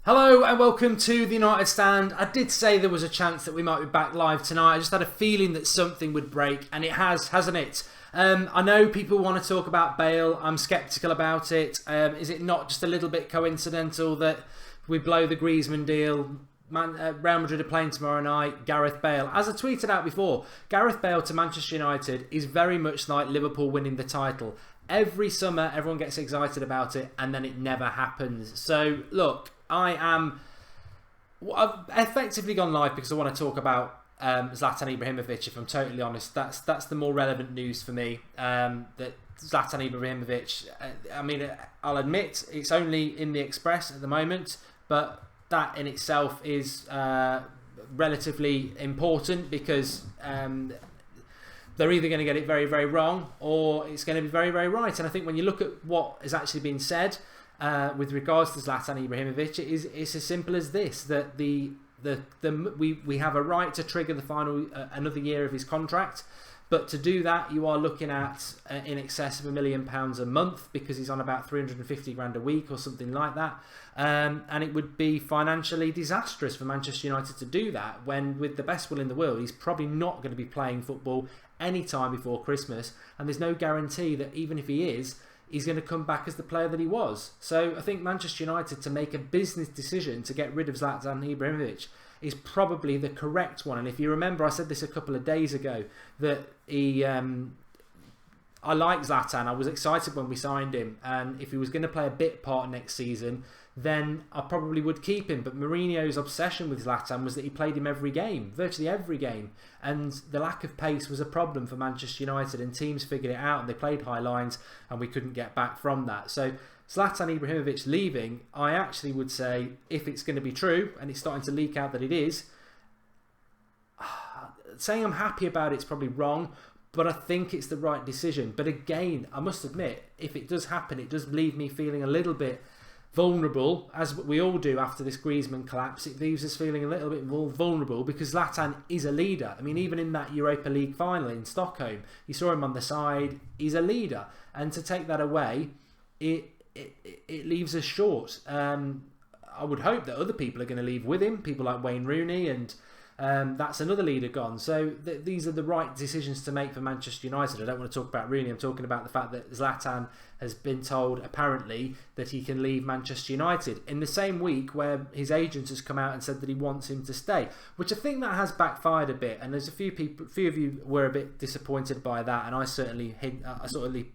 Hello and welcome to the United Stand. I did say there was a chance that we might be back live tonight. I just had a feeling that something would break, and it has, hasn't it? I know people want to talk about Bale. I'm sceptical about it. Is it not just a little bit coincidental that we blow the Griezmann deal? Real Madrid are playing tomorrow night. Gareth Bale, as I tweeted out before, Gareth Bale to Manchester United is very much like Liverpool winning the title. Every summer, everyone gets excited about it, and then it never happens. So, look, I've effectively gone live because I want to talk about Zlatan Ibrahimovic. If I'm totally honest, that's the more relevant news for me. That Zlatan Ibrahimovic. I'll admit it's only in the Express at the moment, but that in itself is relatively important because they're either going to get it very, very wrong or it's going to be very, very right. And I think when you look at what has actually been said with regards to Zlatan Ibrahimovic, it's as simple as this: that we have a right to trigger the final another year of his contract, but to do that you are looking at in excess of £1 million a month because he's on about 350 grand a week or something like that, and it would be financially disastrous for Manchester United to do that when, with the best will in the world, he's probably not going to be playing football any time before Christmas, and there's no guarantee that even if he is, he's going to come back as the player that he was. So I think Manchester United, to make a business decision to get rid of Zlatan Ibrahimovic, is probably the correct one. And if you remember, I said this a couple of days ago, that I like Zlatan. I was excited when we signed him, and if he was going to play a bit part next season, then I probably would keep him. But Mourinho's obsession with Zlatan was that he played him every game, virtually every game, and the lack of pace was a problem for Manchester United, and teams figured it out and they played high lines and we couldn't get back from that. So Zlatan Ibrahimovic leaving, I actually would say, if it's going to be true, and it's starting to leak out that it is, saying I'm happy about it's probably wrong, but I think it's the right decision. But again, I must admit, if it does happen, it does leave me feeling a little bit vulnerable, as we all do after this Griezmann collapse. It leaves us feeling a little bit more vulnerable because Zlatan is a leader. I mean, even in that Europa League final in Stockholm, you saw him on the side. He's a leader, and to take that away, it leaves us short. I would hope that other people are going to leave with him, people like Wayne Rooney, and that's another leader gone. So these are the right decisions to make for Manchester United. I don't want to talk about Rooney. I'm talking about the fact that Zlatan has been told, apparently, that he can leave Manchester United in the same week where his agent has come out and said that he wants him to stay, which I think that has backfired a bit. And there's a few of you were a bit disappointed by that, and I certainly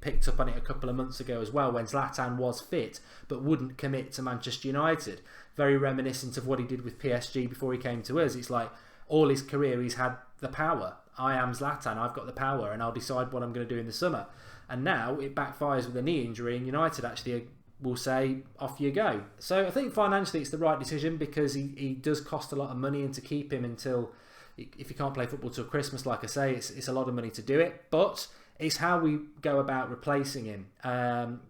picked up on it a couple of months ago as well, when Zlatan was fit but wouldn't commit to Manchester United. Very reminiscent of what he did with PSG before he came to us. It's like, all his career he's had the power. I am Zlatan, I've got the power, and I'll decide what I'm going to do in the summer. And now it backfires with a knee injury, and United actually will say, off you go. So I think financially it's the right decision because he does cost a lot of money, and to keep him until, if you can't play football till Christmas, like I say, it's a lot of money to do it. But it's how we go about replacing him.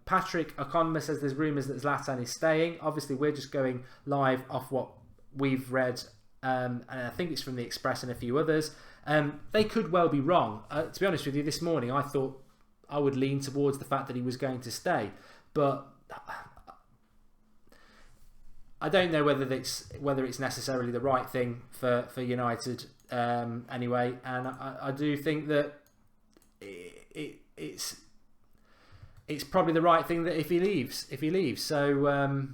Patrick Okonma says there's rumours that Zlatan is staying. Obviously, we're just going live off what we've read, and I think it's from the Express and a few others. They could well be wrong. To be honest with you, this morning I thought I would lean towards the fact that he was going to stay, but I don't know whether it's necessarily the right thing for United anyway. And I do think that it's probably the right thing that if he leaves. So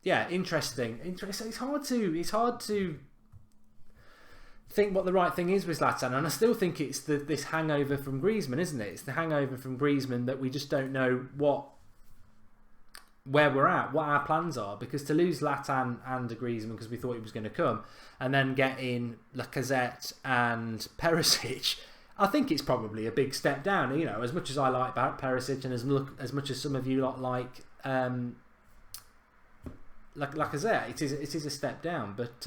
yeah, interesting. It's hard to think what the right thing is with Zlatan, and I still think it's this hangover from Griezmann, isn't it? It's the hangover from Griezmann that we just don't know where we're at, what our plans are, because to lose Zlatan and Griezmann because we thought he was going to come, and then get in Lacazette and Perisic, I think it's probably a big step down. You know, as much as I like Perisic, and as much as some of you lot like Lacazette, it is a step down. But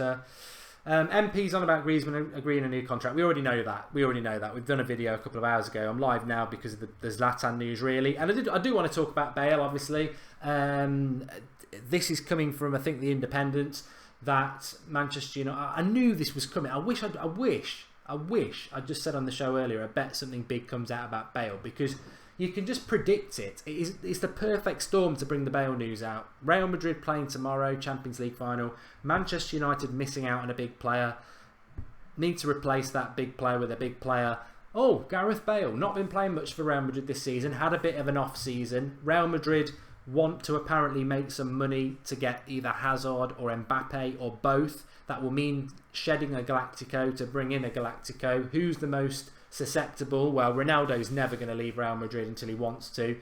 MP's on about Griezmann agreeing a new contract. We already know that. We've done a video a couple of hours ago. I'm live now because of the Zlatan news, really. And I do want to talk about Bale, obviously. This is coming from, I think, the Independent, that Manchester United. I knew this was coming. I wish I'd just said on the show earlier, I bet something big comes out about Bale, because you can just predict it. It's the perfect storm to bring the Bale news out. Real Madrid playing tomorrow, Champions League final. Manchester United missing out on a big player. Need to replace that big player with a big player. Oh, Gareth Bale, not been playing much for Real Madrid this season, had a bit of an off season. Real Madrid want to apparently make some money to get either Hazard or Mbappe or both. That will mean shedding a Galactico to bring in a Galactico. Who's the most susceptible? Well, Ronaldo's never going to leave Real Madrid until he wants to.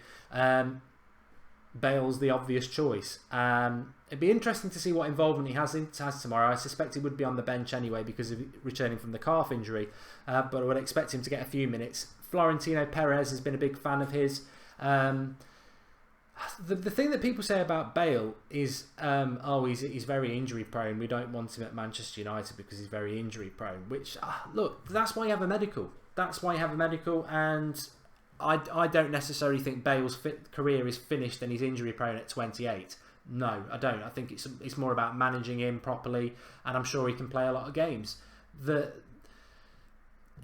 Bale's the obvious choice. It'd be interesting to see what involvement he has tomorrow. I suspect he would be on the bench anyway because of returning from the calf injury, but I would expect him to get a few minutes. Florentino Perez has been a big fan of his. The thing that people say about Bale is, he's very injury prone. We don't want him at Manchester United because he's very injury prone. Which, look, that's why you have a medical. That's why you have a medical, and I don't necessarily think Bale's career is finished and he's injury prone at 28. No, I don't. I think it's more about managing him properly, and I'm sure he can play a lot of games. To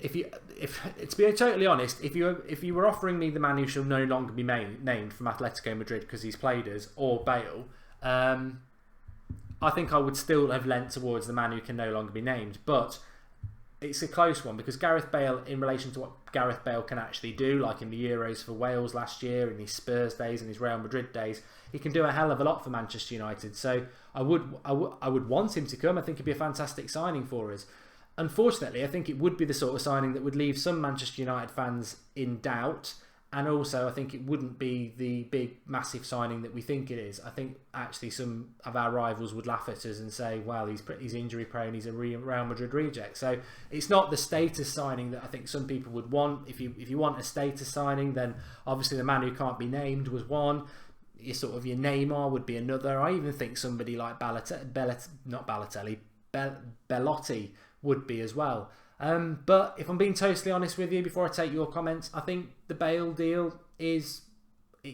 be totally honest, if you were offering me the man who shall no longer be named from Atletico Madrid because he's played us, or Bale, I think I would still have leant towards the man who can no longer be named. But it's a close one because Gareth Bale, in relation to what Gareth Bale can actually do, like in the Euros for Wales last year, in his Spurs days and his Real Madrid days, he can do a hell of a lot for Manchester United. So I would want him to come. I think it'd be a fantastic signing for us. Unfortunately, I think it would be the sort of signing that would leave some Manchester United fans in doubt, and also I think it wouldn't be the big, massive signing that we think it is. I think actually some of our rivals would laugh at us and say, well, he's injury prone, he's a Real Madrid reject. So it's not the status signing that I think some people would want. If you want a status signing, then obviously the man who can't be named was one. Your Neymar would be another. I even think somebody like Belotti would be as well. But if I'm being totally honest with you, before I take your comments, I think the Bale deal it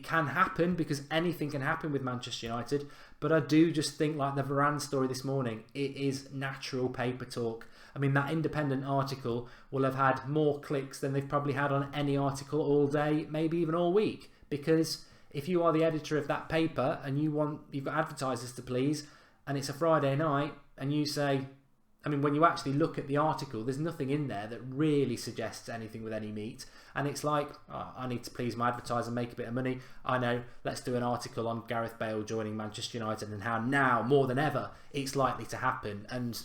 can happen because anything can happen with Manchester United. But I do just think, like the Varane story this morning, it is natural paper talk. I mean, that independent article will have had more clicks than they've probably had on any article all day, maybe even all week. Because if you are the editor of that paper and you've got advertisers to please, and it's a Friday night, and you say, I mean, when you actually look at the article, there's nothing in there that really suggests anything with any meat. And it's like, I need to please my advertiser and make a bit of money. I know, let's do an article on Gareth Bale joining Manchester United and how now, more than ever, it's likely to happen. And,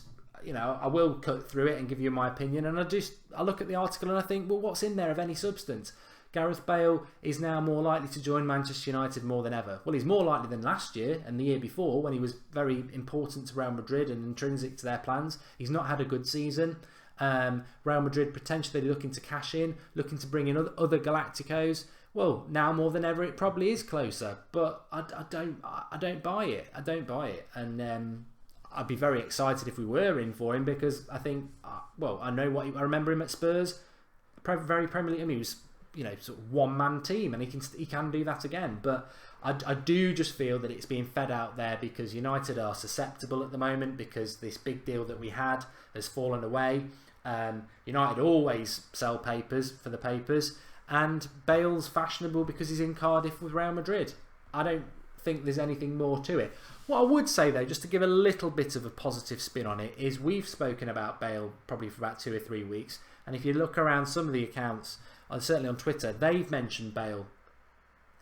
I will cut through it and give you my opinion. And I look at the article and I think, well, what's in there of any substance? Gareth Bale is now more likely to join Manchester United more than ever. Well, he's more likely than last year and the year before when he was very important to Real Madrid and intrinsic to their plans. He's not had a good season. Real Madrid potentially looking to cash in, looking to bring in other Galacticos. Well, now more than ever, it probably is closer. But I don't buy it. I don't buy it. And I'd be very excited if we were in for him because I think, I remember him at Spurs, very Premier League. I mean, he was sort of one-man team, and he can do that again. But I do just feel that it's being fed out there because United are susceptible at the moment because this big deal that we had has fallen away. United always sell papers for the papers, and Bale's fashionable because he's in Cardiff with Real Madrid. I don't think there's anything more to it. What I would say though, just to give a little bit of a positive spin on it, is we've spoken about Bale probably for about 2 or 3 weeks, and if you look around some of the accounts, certainly on Twitter, they've mentioned Bale,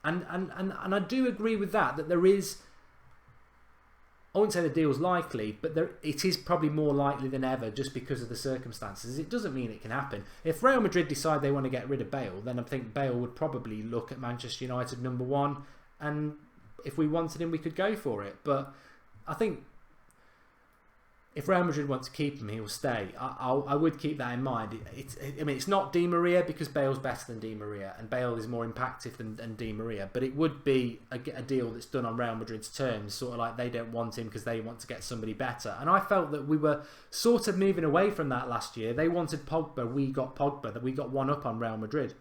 and I do agree with that there is, I wouldn't say the deal's likely, but it is probably more likely than ever just because of the circumstances. It doesn't mean it can happen. If Real Madrid decide they want to get rid of Bale, then I think Bale would probably look at Manchester United number one, and if we wanted him we could go for it. But I think if Real Madrid want to keep him, he'll stay. I would keep that in mind. It's not Di Maria because Bale's better than Di Maria, and Bale is more impactful than Di Maria. But it would be a deal that's done on Real Madrid's terms, sort of like they don't want him because they want to get somebody better. And I felt that we were sort of moving away from that last year. They wanted Pogba, we got Pogba, that we got one up on Real Madrid.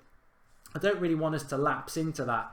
I don't really want us to lapse into that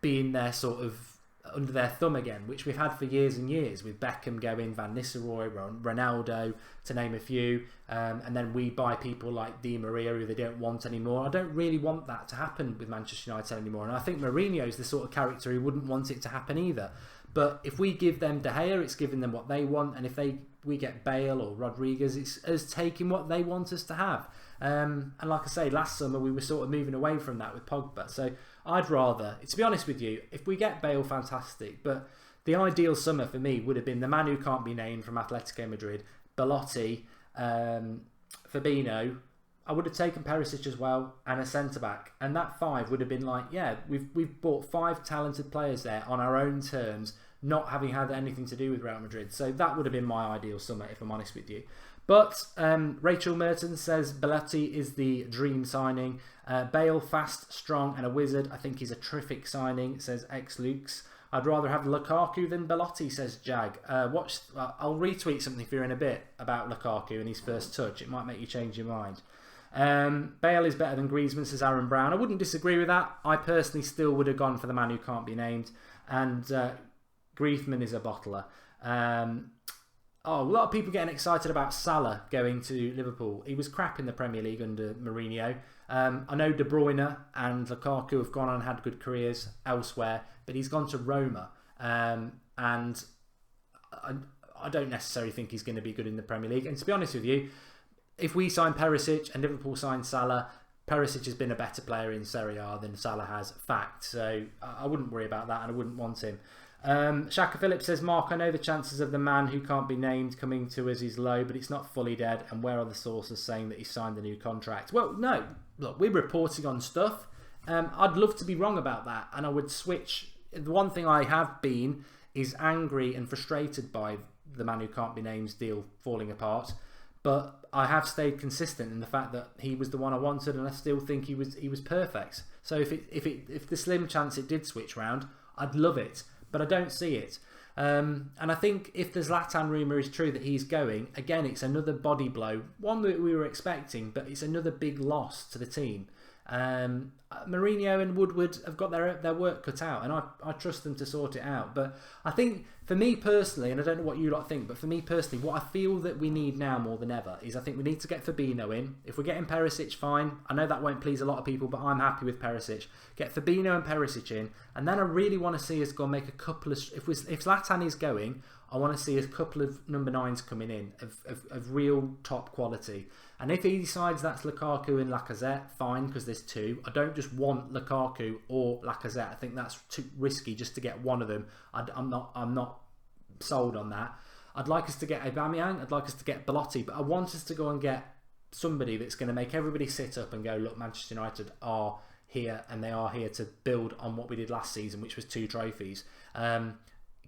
being their sort of under their thumb again, which we've had for years and years, with Beckham going, Van Nistelrooy, Ronaldo, to name a few, and then we buy people like Di Maria who they don't want anymore. I don't really want that to happen with Manchester United anymore, and I think Mourinho's the sort of character who wouldn't want it to happen either. But if we give them De Gea, it's giving them what they want, and if we get Bale or Rodriguez, it's us taking what they want us to have. And like I say, last summer we were sort of moving away from that with Pogba. So I'd rather, to be honest with you, if we get Bale, fantastic. But the ideal summer for me would have been the man who can't be named from Atletico Madrid, Belotti, Fabinho. I would have taken Perisic as well, and a centre-back. And that 5 would have been like, yeah, we've bought 5 talented players there on our own terms, not having had anything to do with Real Madrid. So that would have been my ideal summer, if I'm honest with you. But Rachel Merton says Belotti is the dream signing. Bale, fast, strong, and a wizard. I think he's a terrific signing, says X-Lukes. I'd rather have Lukaku than Belotti, says Jag. I'll retweet something for you in a bit about Lukaku and his first touch. It might make you change your mind. Bale is better than Griezmann, says Aaron Brown. I wouldn't disagree with that. I personally still would have gone for the man who can't be named. And Griezmann is a bottler. A lot of people getting excited about Salah going to Liverpool. He was crap in the Premier League under Mourinho. I know De Bruyne and Lukaku have gone on and had good careers elsewhere, but he's gone to Roma. And I don't necessarily think he's going to be good in the Premier League. And to be honest with you, if we sign Perisic and Liverpool sign Salah, Perisic has been a better player in Serie A than Salah has, fact. So I wouldn't worry about that, and I wouldn't want him. Shaka Phillips says, Mark, I know the chances of the man who can't be named coming to us is low, but it's not fully dead. And where are the sources saying that he signed the new contract? Well, no. Look, we're reporting on stuff. I'd love to be wrong about that, and I would switch. The one thing I have been is angry and frustrated by the man who can't be named deal falling apart. But I have stayed consistent in the fact that he was the one I wanted, and I still think he was perfect. So if the slim chance it did switch round, I'd love it. But I don't see it. And I think if the Zlatan rumour is true that he's going, again, it's another body blow. One that we were expecting, but it's another big loss to the team. Mourinho and Woodward have got their work cut out, and I trust them to sort it out. But I think, for me personally, and I don't know what you lot think, but for me personally, what I feel that we need now more than ever is I think we need to get Fabinho in. If we're getting Perisic, fine. I know that won't please a lot of people, but I'm happy with Perisic. Get Fabinho and Perisic in, and then I really want to see us go and make a couple of... If Zlatan is going, I want to see a couple of number 9s coming in of real top quality. And if he decides that's Lukaku and Lacazette, fine, because there's 2. I don't just want Lukaku or Lacazette. I think that's too risky just to get one of them. I'm not sold on that. I'd like us to get Aubameyang. I'd like us to get Belotti. But I want us to go and get somebody that's going to make everybody sit up and go, look, Manchester United are here, and they are here to build on what we did last season, which was 2 trophies.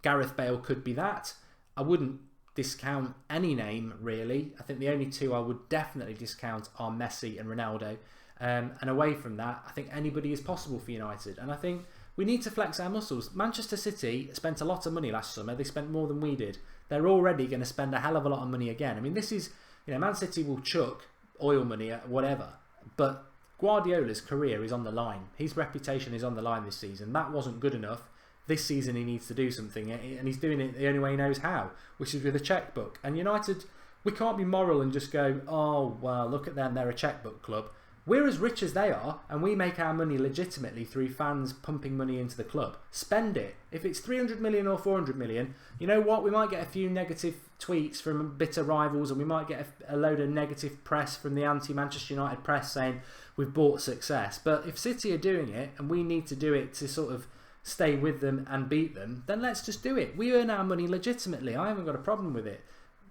Gareth Bale could be that. I wouldn't discount any name, really. I think the only 2 I would definitely discount are Messi and Ronaldo. And away from that, I think anybody is possible for United. And I think we need to flex our muscles. Manchester City spent a lot of money last summer. They spent more than we did. They're already going to spend a hell of a lot of money again. I mean, this is, Man City will chuck oil money at whatever. But Guardiola's career is on the line. His reputation is on the line this season. That wasn't good enough. This season he needs to do something, and he's doing it the only way he knows how, which is with a chequebook. And United, we can't be moral and just go, oh, well, look at them, they're a chequebook club. We're as rich as they are, and we make our money legitimately through fans pumping money into the club. Spend it. If it's 300 million or 400 million, you know what? We might get a few negative tweets from bitter rivals, and we might get a load of negative press from the anti-Manchester United press saying we've bought success. But if City are doing it, and we need to do it to sort of stay with them and beat them, then let's just do it. We earn our money legitimately. I haven't got a problem with it.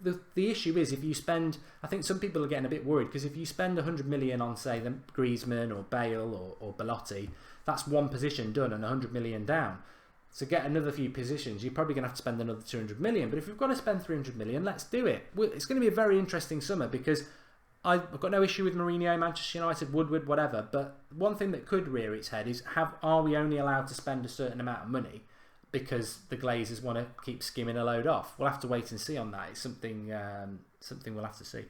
The issue is if you spend... I think some people are getting a bit worried because if you spend 100 million on, say, the Griezmann or Bale or Belotti, that's one position done and 100 million down. To get another few positions, you're probably going to have to spend another 200 million. But if we've got to spend 300 million, let's do it. It's going to be a very interesting summer because I've got no issue with Mourinho, Manchester United, Woodward, whatever. But one thing that could rear its head is are we only allowed to spend a certain amount of money because the Glazers want to keep skimming a load off? We'll have to wait and see on that. It's something we'll have to see.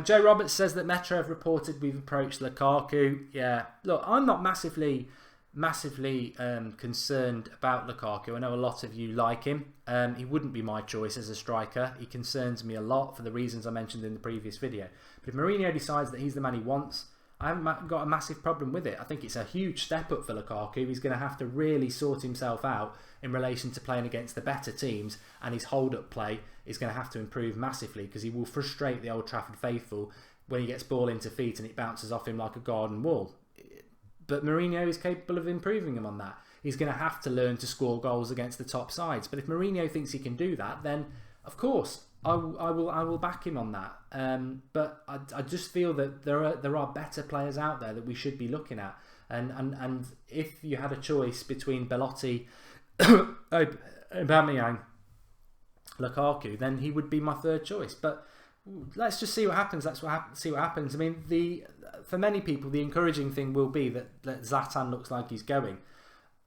Joe Roberts says that Metro have reported we've approached Lukaku. Yeah, look, I'm not massively massively concerned about Lukaku. I know a lot of you like him. He wouldn't be my choice as a striker. He concerns me a lot for the reasons I mentioned in the previous video. But if Mourinho decides that he's the man he wants, I haven't got a massive problem with it. I think it's a huge step up for Lukaku. He's going to have to really sort himself out in relation to playing against the better teams, and his hold-up play is going to have to improve massively, because he will frustrate the Old Trafford faithful when he gets ball into feet and it bounces off him like a garden wall. But Mourinho is capable of improving him on that. He's going to have to learn to score goals against the top sides. But if Mourinho thinks he can do that, then of course I will back him on that. But I just feel that there are better players out there that we should be looking at. And if you had a choice between Belotti, Aubameyang, Lukaku, then he would be my third choice. But let's just see what happens. See what happens. I mean, for many people, the encouraging thing will be that Zlatan looks like he's going.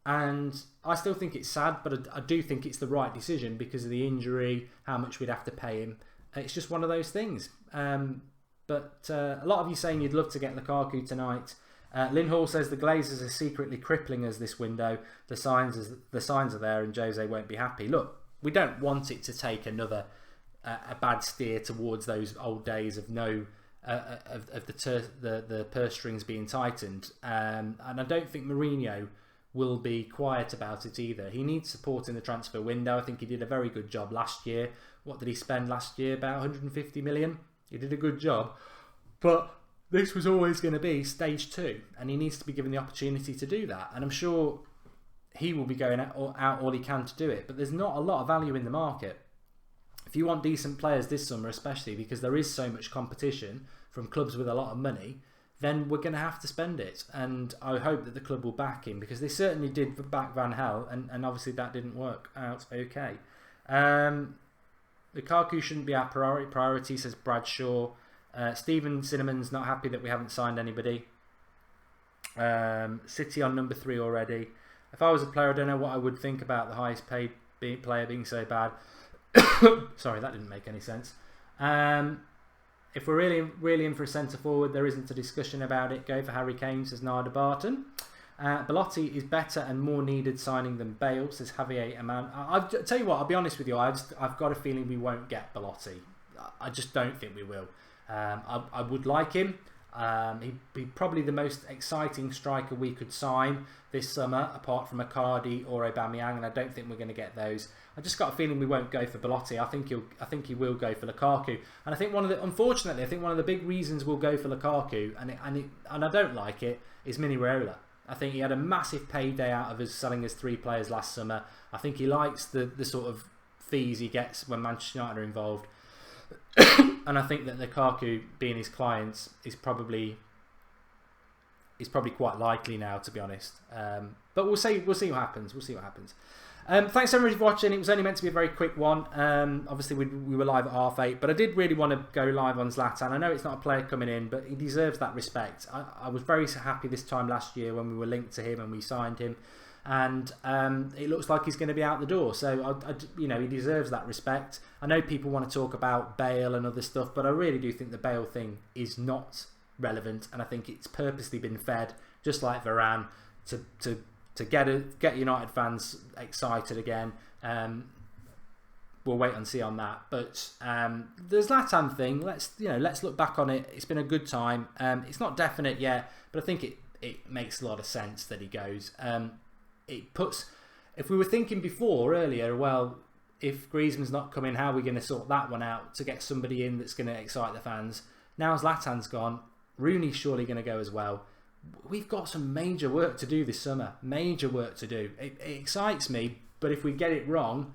And I still think it's sad, but I do think it's the right decision because of the injury, how much we'd have to pay him. It's just one of those things. But a lot of you saying you'd love to get Lukaku tonight. Lynn Hall says the Glazers are secretly crippling us this window. The signs are there, and Jose won't be happy. Look, we don't want it to take another a bad steer towards those old days of the purse strings being tightened. And I don't think Mourinho will be quiet about it either. He needs support in the transfer window. I think he did a very good job last year. What did he spend last year? About 150 million. He did a good job. But this was always going to be stage 2, and he needs to be given the opportunity to do that. And I'm sure he will be going out all he can to do it. But there's not a lot of value in the market. If you want decent players this summer, especially because there is so much competition from clubs with a lot of money, then we're going to have to spend it. And I hope that the club will back him, because they certainly did back Van Hal, and obviously that didn't work out okay. Lukaku shouldn't be our priority, says Bradshaw. Stephen Cinnamon's not happy that we haven't signed anybody. City on number 3 already. If I was a player, I don't know what I would think about the highest paid player being so bad. Sorry, that didn't make any sense. If we're really in for a centre forward, there isn't a discussion about it. Go for Harry Kane, says Nada Barton. Belotti is better and more needed signing than Bale, says Javier Aman. I'll tell you what, I'll be honest with you. I've got a feeling we won't get Belotti. I just don't think we will. I would like him. He'd be probably the most exciting striker we could sign this summer, apart from Icardi or Aubameyang, and I don't think we're going to get those. I just got a feeling we won't go for Belotti. I think he will go for Lukaku, and I think unfortunately, one of the big reasons we'll go for Lukaku, and I don't like it, is Mini Raiola. I think he had a massive payday out of us selling us 3 players last summer. I think he likes the sort of fees he gets when Manchester United are involved. And I think that Lukaku being his clients is probably quite likely now, to be honest. But we'll see what happens. Thanks everybody for watching. It was only meant to be a very quick one. Obviously we were live at 8:30, but I did really want to go live on Zlatan. I know it's not a player coming in, but he deserves that respect. I was very happy this time last year when we were linked to him and we signed him. And it looks like he's going to be out the door, so he deserves that respect. I know people want to talk about Bale and other stuff, but I really do think the Bale thing is not relevant, and I think it's purposely been fed, just like Varane, to get United fans excited again. We'll wait and see on that. But the Zlatan thing, let's look back on it. It's been a good time. It's not definite yet, but I think it makes a lot of sense that he goes. If we were thinking earlier, well, if Griezmann's not coming, how are we going to sort that one out to get somebody in that's going to excite the fans? Now Zlatan's gone, Rooney's surely going to go as well. We've got some major work to do this summer. Major work to do. It excites me, but if we get it wrong,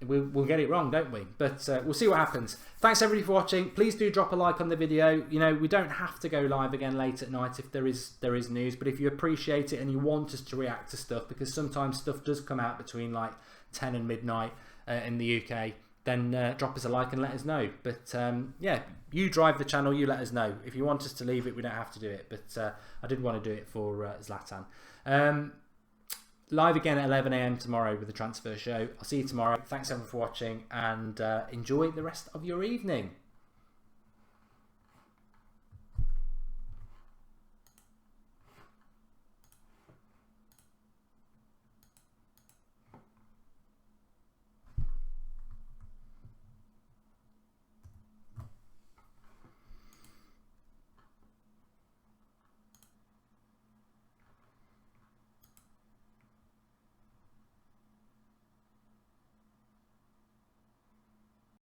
we'll get it wrong, don't we? But we'll see what happens. Thanks everybody for watching. Please do drop a like on the video. We don't have to go live again late at night if there is news, but if you appreciate it and you want us to react to stuff, because sometimes stuff does come out between like 10 and midnight in the UK, then drop us a like and let us know. But yeah, you drive the channel, you let us know. If you want us to leave it, we don't have to do it, but I did want to do it for Zlatan. Live again at 11 AM tomorrow with the transfer show. I'll see you tomorrow. Thanks everyone for watching, and enjoy the rest of your evening.